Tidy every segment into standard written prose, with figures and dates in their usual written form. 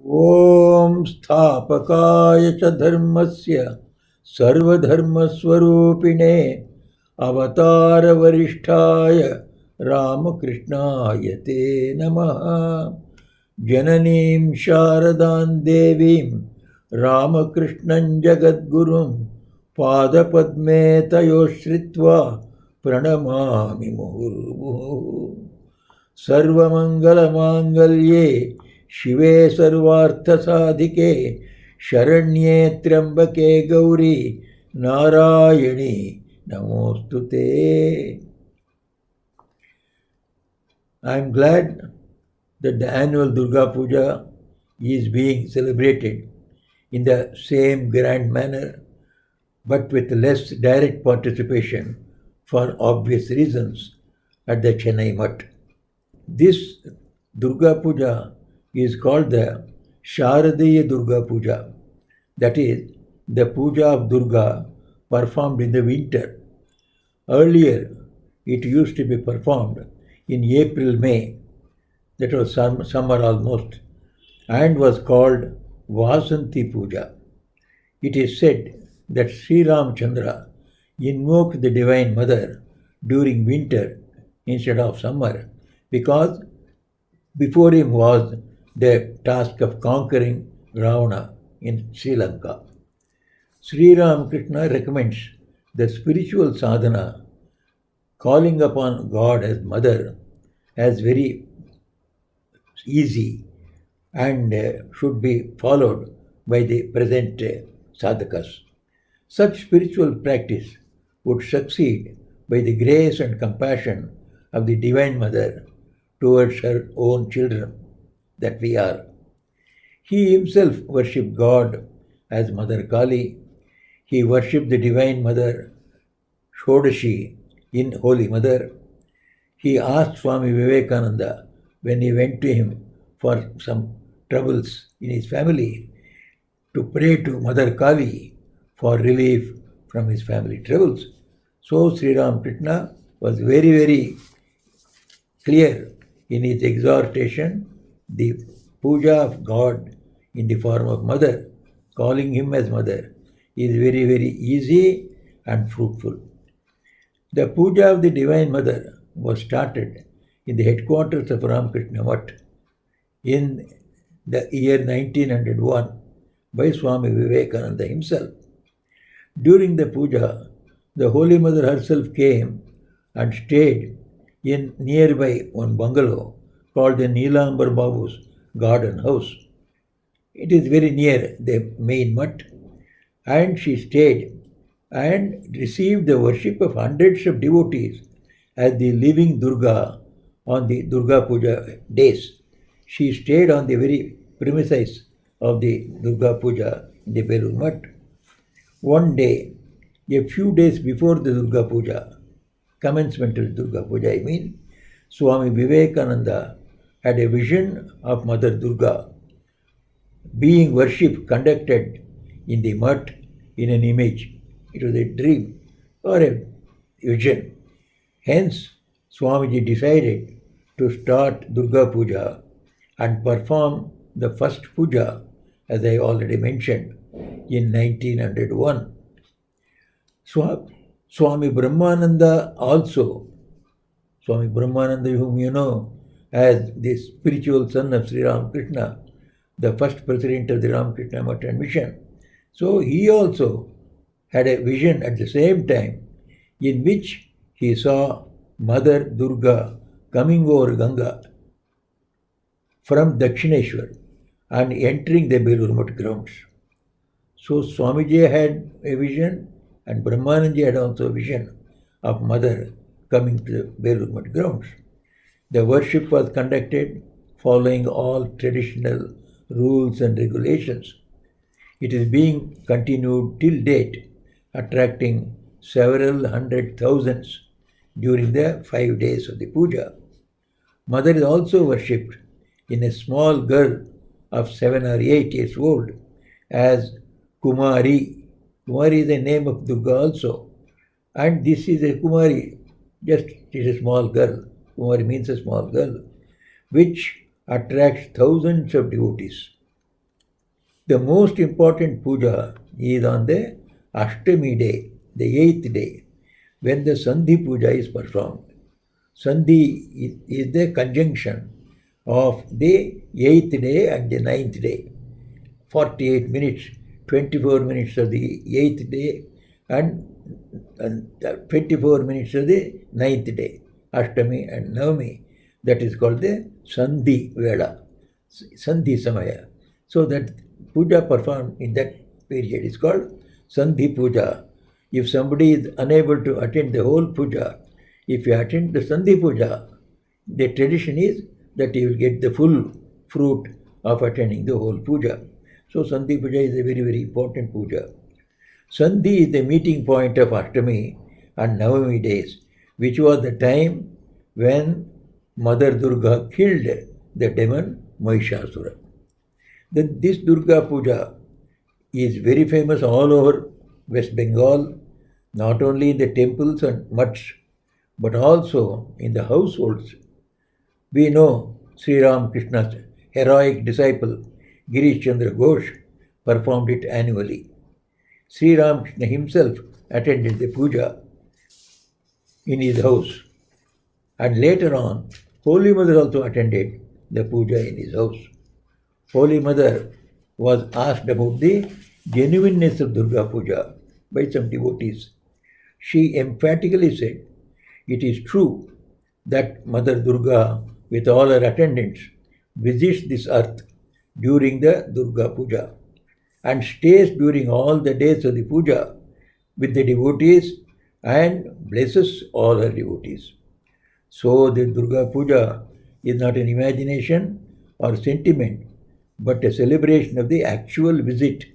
ॐ स्थापकाय च धर्मस्य सर्वधर्मस्वरूपिणे अवतारवरिष्ठाय रामकृष्णाय ते नमः। जननीं शारदां देवीं रामकृष्णं जगद्गुरुं पादपद्मे तयोः श्रित्वा प्रणमामि मुहुर्मुहुः। सर्वमङ्गलमाङ्गल्ये शिवे सर्वार्थसाधिके शरण्ये त्र्यम्बके गौरी नारायणी नमोस्तुते। I am glad that the annual Durga Puja is being celebrated in the same grand manner, but with less direct participation for obvious reasons at the Chennai Mutt. This Durga Puja is called the Sharadiya Durga Puja, that is, the Puja of Durga performed in the winter. Earlier, it used to be performed in April, May, that was summer almost, and was called Vasanti Puja. It is said that Sri Ramchandra invoked the Divine Mother during winter instead of summer because before him was the task of conquering Ravana in Sri Lanka. Sri Ramakrishna recommends the spiritual sadhana, calling upon God as Mother, as very easy and should be followed by the present sadhakas. Such spiritual practice would succeed by the grace and compassion of the Divine Mother towards her own children that we are. He himself worshipped God as Mother Kali. He worshipped the Divine Mother Shodashi in Holy Mother. He asked Swami Vivekananda when he went to him for some troubles in his family to pray to Mother Kali for relief from his family troubles. So Sri Ramakrishna was very, very clear in his exhortation. The puja of God in the form of Mother, calling him as Mother, is very, very easy and fruitful. The puja of the Divine Mother was started in the headquarters of Ramakrishna Mutt in the year 1901 by Swami Vivekananda himself. During the puja, the Holy Mother herself came and stayed in nearby one bungalow called the Neelambar Babu's garden house. It is very near the main mutt, and she stayed and received the worship of hundreds of devotees as the living Durga on the Durga Puja days. She stayed on the very premises of the Durga Puja in the Belur Mutt. One day, a few days before the Durga Puja, commencement of Durga Puja, Swami Vivekananda had a vision of Mother Durga being worship conducted in the mutt in an image. It was a dream or a vision. Hence, Swamiji decided to start Durga Puja and perform the first puja, as I already mentioned, in 1901. Swami Brahmananda also, Swami Brahmananda, whom you know as the spiritual son of Sri Ramakrishna, the first president of the Ramakrishna Mutt and Mission. So he also had a vision at the same time in which he saw Mother Durga coming over Ganga from Dakshineshwar and entering the Belur Mutt grounds. So Swamiji had a vision and Brahmananji had also a vision of Mother coming to the Belur Mutt grounds. The worship was conducted following all traditional rules and regulations. It is being continued till date, attracting several hundred thousands during the 5 days of the puja. Mother is also worshipped in a small girl of 7 or 8 years old as Kumari. Kumari is the name of Durga also. And this is a Kumari, just it is a small girl. Kumari means a small girl, which attracts thousands of devotees. The most important puja is on the Ashtami day, the eighth day, when the Sandhi puja is performed. Sandhi is the conjunction of the eighth day and the ninth day. 48 minutes, 24 minutes of the eighth day, and 24 minutes of the ninth day, Ashtami and Navami. That is called the Sandhi Vela, Sandhi Samaya. So that puja performed in that period is called Sandhi Puja. If somebody is unable to attend the whole puja, if you attend the Sandhi Puja, the tradition is that you will get the full fruit of attending the whole puja. So Sandhi Puja is a very, very important puja. Sandhi is the meeting point of Ashtami and Navami days, which was the time when Mother Durga killed the demon Mahishasura. This Durga Puja is very famous all over West Bengal, not only in the temples and mutts, but also in the households. We know Sri Ram Krishna's heroic disciple Girish Chandra Ghosh performed it annually. Sri Ram Krishna himself attended the puja in his house, and later on, Holy Mother also attended the puja in his house. Holy Mother was asked about the genuineness of Durga Puja by some devotees. She emphatically said, "It is true that Mother Durga, with all her attendants, visits this earth during the Durga Puja and stays during all the days of the puja with the devotees and blesses all her devotees." So the Durga Puja is not an imagination or sentiment, but a celebration of the actual visit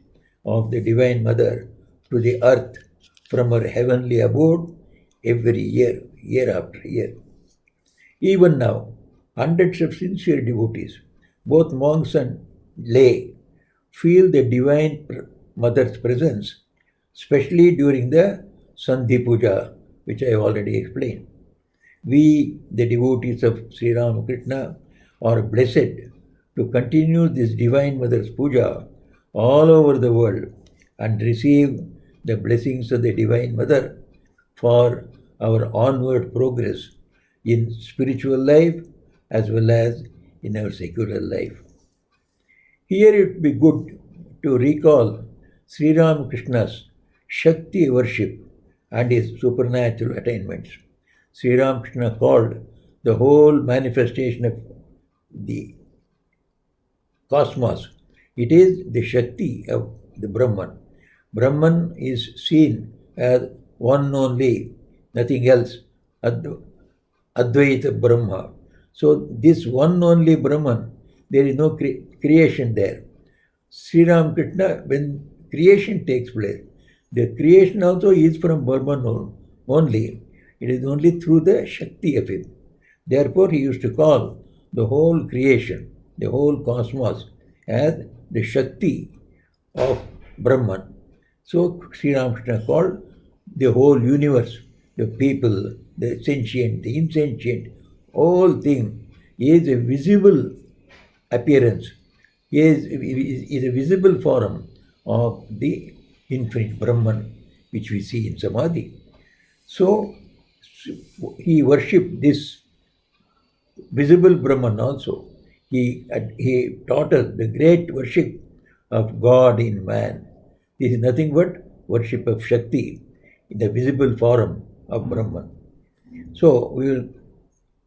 of the Divine Mother to the earth from her heavenly abode every year, year after year. Even now, hundreds of sincere devotees, both monks and lay, feel the Divine Mother's presence, especially during the Sandhi Puja, which I have already explained. We, the devotees of Sri Ramakrishna, are blessed to continue this Divine Mother's Puja all over the world and receive the blessings of the Divine Mother for our onward progress in spiritual life as well as in our secular life. Here it would be good to recall Sri Ramakrishna's Shakti worship and his supernatural attainments. Sri Ramakrishna called the whole manifestation of the cosmos. It is the Shakti of the Brahman. Brahman is seen as one only, nothing else, Advaita Brahma. So this one only Brahman, there is no creation there. Sri Ramakrishna, when creation takes place, the creation also is from Brahman only. It is only through the Shakti of him. Therefore, he used to call the whole creation, the whole cosmos, as the Shakti of Brahman. So, Sri Ramakrishna called the whole universe, the people, the sentient, the insentient, all thing is a visible appearance, is a visible form of the infinite Brahman, which we see in Samadhi. So, he worshipped this visible Brahman also. He taught us the great worship of God in man. This is nothing but worship of Shakti in the visible form of Brahman. So we will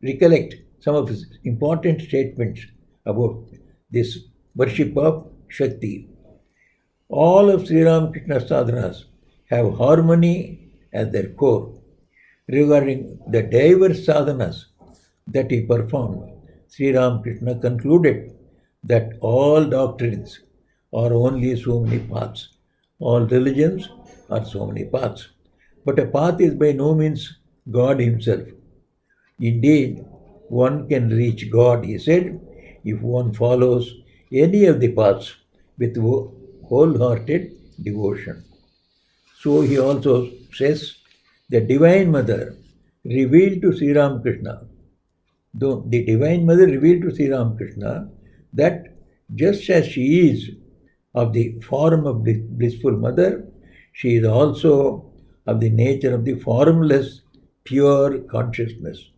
recollect some of his important statements about this worship of Shakti. All of Sri Ramakrishna's sadhanas have harmony as their core. Regarding the diverse sadhanas that he performed, Sri Ramakrishna concluded that all doctrines are only so many paths. All religions are so many paths. But a path is by no means God himself. Indeed, one can reach God, he said, if one follows any of the paths with wholehearted devotion. So he also says, the Divine Mother revealed to Sri Ramakrishna, though the Divine Mother revealed to Sri Ramakrishna that just as she is of the form of blissful mother, she is also of the nature of the formless, pure consciousness.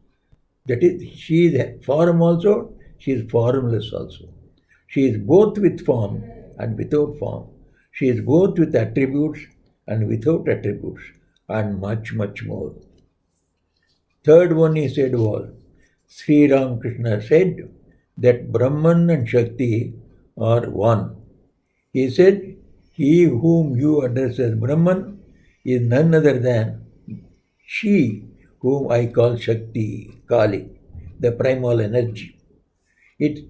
That is, she is form also, she is formless also. She is both with form and without form. She is both with attributes and without attributes, and much, much more. Third one he said was, Sri Ramakrishna said that Brahman and Shakti are one. He said, he whom you address as Brahman is none other than she whom I call Shakti, Kali, the primal energy. It,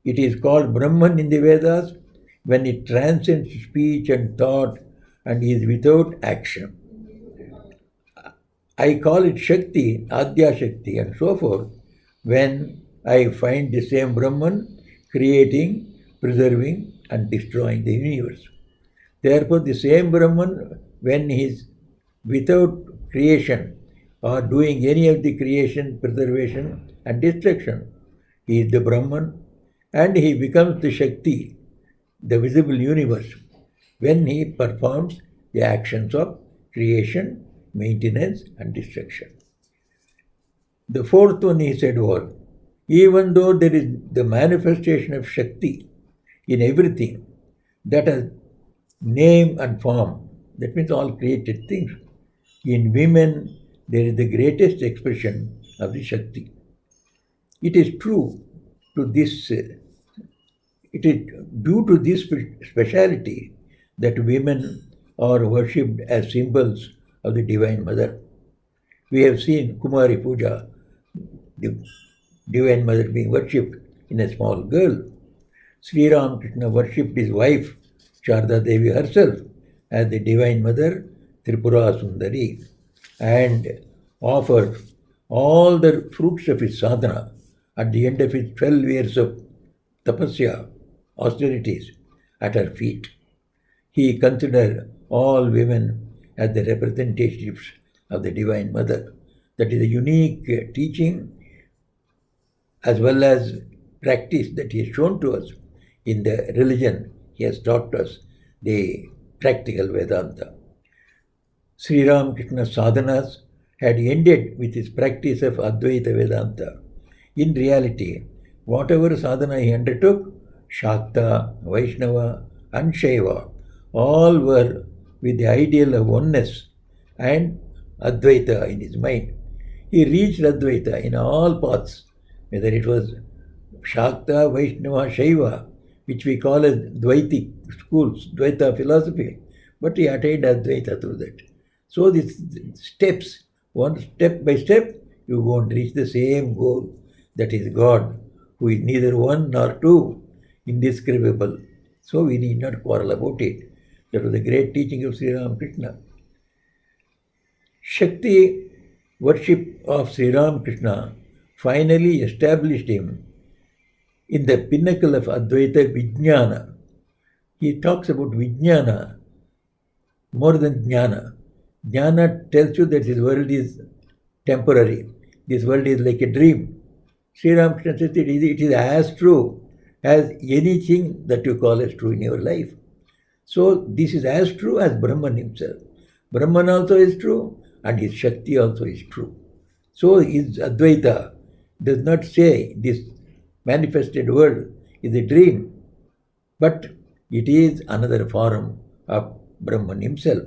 it is called Brahman in the Vedas when it transcends speech and thought and is without action. I call it Shakti, Adya Shakti, and so forth, when I find the same Brahman creating, preserving, and destroying the universe. Therefore, the same Brahman, when he is without creation or doing any of the creation, preservation, and destruction, he is the Brahman and he becomes the Shakti, the visible universe, when he performs the actions of creation, maintenance, and destruction. The fourth one he said was, even though there is the manifestation of Shakti in everything, that has name and form, that means all created things, in women there is the greatest expression of the Shakti. It is true to this, it is due to this speciality that women are worshipped as symbols of the Divine Mother. We have seen Kumari Puja, the Divine Mother being worshipped in a small girl. Sri Ramakrishna worshipped his wife, Sharda Devi herself, as the Divine Mother, Tripura Sundari, and offered all the fruits of his sadhana at the end of his 12 years of tapasya, austerities, at her feet. He considered all women as the representatives of the Divine Mother. That is a unique teaching as well as practice that he has shown to us in the religion. He has taught us the practical Vedanta. Sri Ramakrishna's sadhanas had ended with his practice of Advaita Vedanta. In reality, whatever sadhana he undertook, Shakta, Vaishnava, and Shaiva, all were with the ideal of oneness and Advaita in his mind. He reached Advaita in all paths, whether it was Shakta, Vaishnava, Shaiva, which we call as Dvaitic schools, Dvaita philosophy, but he attained Advaita through that. So these steps, one step by step, you go and reach the same goal, that is God, who is neither one nor two, indescribable. So we need not quarrel about it. That was the great teaching of Sri Ramakrishna. Shakti worship of Sri Ramakrishna finally established him in the pinnacle of Advaita Vijnana. He talks about Vijnana more than Jnana. Jnana tells you that this world is temporary. This world is like a dream. Sri Ramakrishna says it is as true as anything that you call as true in your life. So this is as true as Brahman himself. Brahman also is true and his Shakti also is true. So his Advaita does not say this manifested world is a dream, but it is another form of Brahman himself.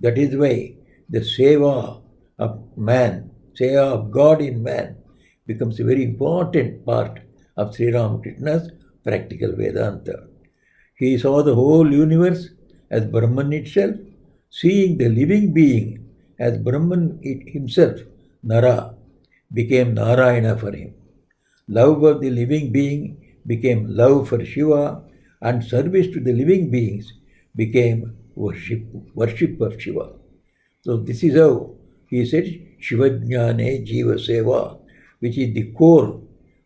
That is why the seva of man, seva of God in man, becomes a very important part of Sri Ramakrishna's practical Vedanta. He saw the whole universe as Brahman itself, seeing the living being as Brahman himself, Nara, became Narayana for him. Love of the living being became love for Shiva, and service to the living beings became worship of Shiva. So this is how he said Shivajnane Jiva Seva, which is the core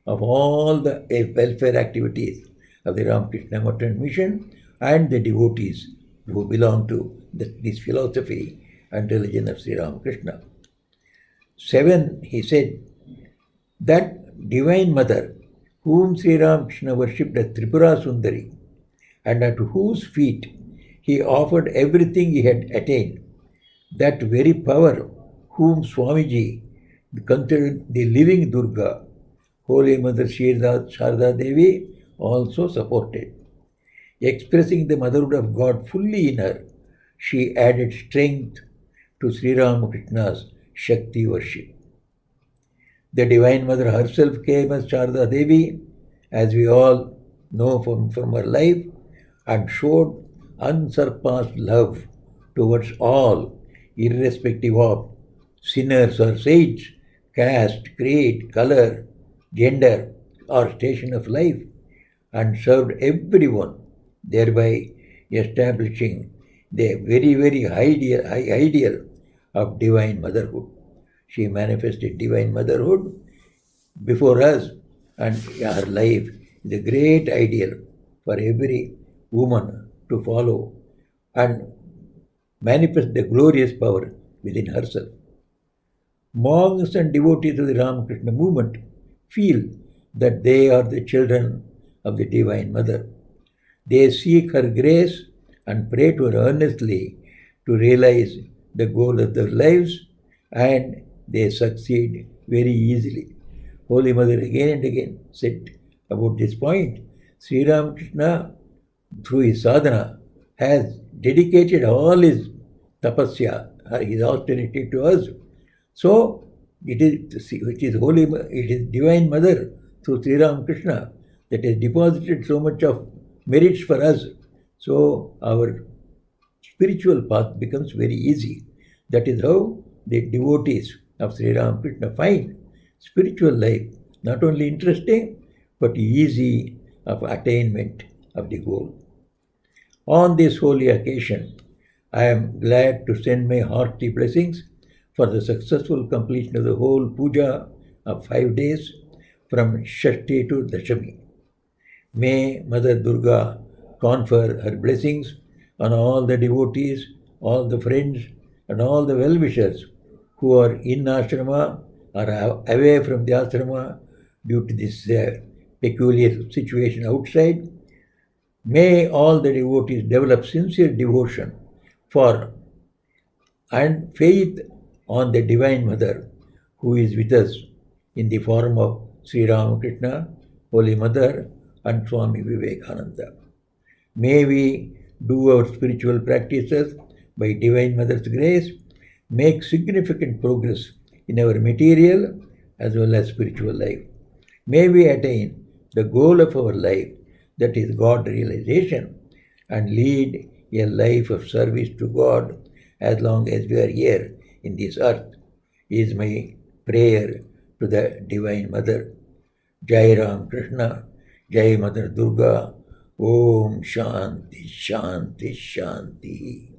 of all the welfare activities of the Ramakrishna Merchant Mission and the devotees who belong to this philosophy and religion of Sri Ramakrishna. 7, he said, that Divine Mother, whom Sri Ramakrishna worshipped as Tripura Sundari, and at whose feet he offered everything he had attained. That very power, whom Swamiji considered the living Durga, Holy Mother Sharda Devi also supported. Expressing the motherhood of God fully in her, she added strength to Sri Ramakrishna's Shakti worship. The Divine Mother herself came as Sharda Devi, as we all know from her life, and showed unsurpassed love towards all, irrespective of sinners or saints, caste, creed, color, gender, or station of life, and served everyone, thereby establishing the very high ideal of divine motherhood. She manifested divine motherhood before us, and her life is a great ideal for every woman to follow and manifest the glorious power within herself. Monks and devotees of the Ramakrishna movement feel that they are the children of the Divine Mother. They seek her grace and pray to her earnestly to realize the goal of their lives, and they succeed very easily. Holy Mother again and again said about this point, Sri Ramakrishna, through his sadhana, has dedicated all his tapasya, his austerity to us. So it is Divine Mother through Sri Ramakrishna that has deposited so much of merits for us. So our spiritual path becomes very easy. That is how the devotees of Sri Ramakrishna find spiritual life not only interesting but easy of attainment of the goal. On this holy occasion, I am glad to send my hearty blessings for the successful completion of the whole puja of 5 days from Shashti to Dashami. May Mother Durga confer her blessings on all the devotees, all the friends, and all the well-wishers who are in ashrama or away from the ashrama due to this peculiar situation outside. May all the devotees develop sincere devotion for and faith on the Divine Mother who is with us in the form of Sri Ramakrishna, Holy Mother, and Swami Vivekananda. May we do our spiritual practices by Divine Mother's grace, make significant progress in our material as well as spiritual life. May we attain the goal of our life, that is God realization, and lead a life of service to God as long as we are here in this earth, is my prayer to the Divine Mother. Jai Ram Krishna, Jai Mother Durga, Om Shanti Shanti Shanti.